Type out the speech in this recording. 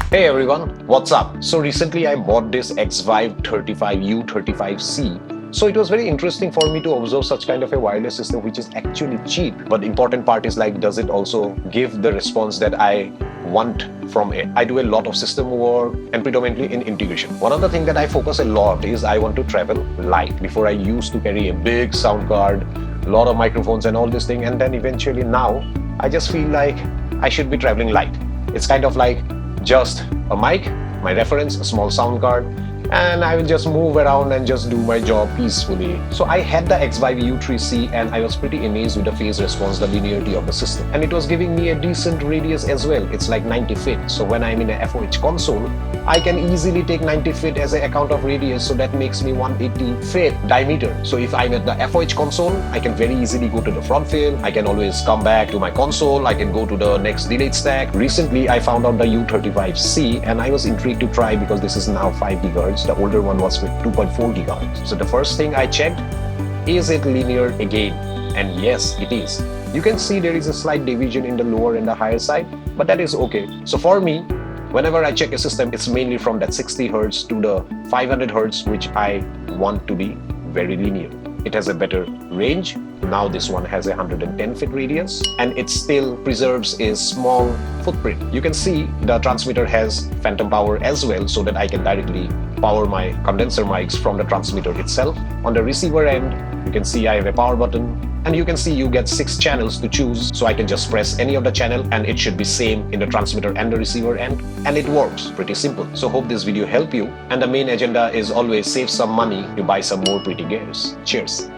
Hey everyone, what's up? So recently I bought this Xvive U35C. So it was very interesting for me to observe such kind of a wireless system which is actually cheap. But the important part is like, does it also give the response that I want from it? I do a lot of system work and predominantly in integration. One of the things that I focus a lot is I want to travel light. Before I used to carry a big sound card, a lot of microphones and all this thing, and then eventually now I just feel like I should be traveling light. It's kind of like just a mic, my reference, a small sound card, and I will just move around and just do my job peacefully. So I had the Xvive U35C and I was pretty amazed with the phase response, the linearity of the system. And it was giving me a decent radius as well. It's like 90 feet. So when I'm in a FOH console, I can easily take 90 feet as an account of radius. So that makes me 180 feet diameter. So if I'm at the FOH console, I can very easily go to the front field. I can always come back to my console. I can go to the next delayed stack. Recently, I found out the U35C and I was intrigued to try because this is now 5 gigahertz. The older one was with 2.4 gigahertz. So the first thing I checked, is it linear again? And yes, it is. You can see there is a slight division in the lower and the higher side, but that is okay. So for me, whenever I check a system, it's mainly from that 60 hertz to the 500 hertz, which I want to be very linear. It has a better range. Now this one has a 110 feet radius and it still preserves a small footprint. You can see the transmitter has phantom power as well, so that I can directly power my condenser mics from the transmitter itself. On the receiver end, you can see I have a power button, and you can see you get 6 channels to choose, so I can just press any of the channel and it should be same in the transmitter and the receiver end, and it works pretty simple. So hope this video helped you, and the main agenda is always save some money to buy some more pretty gears. Cheers.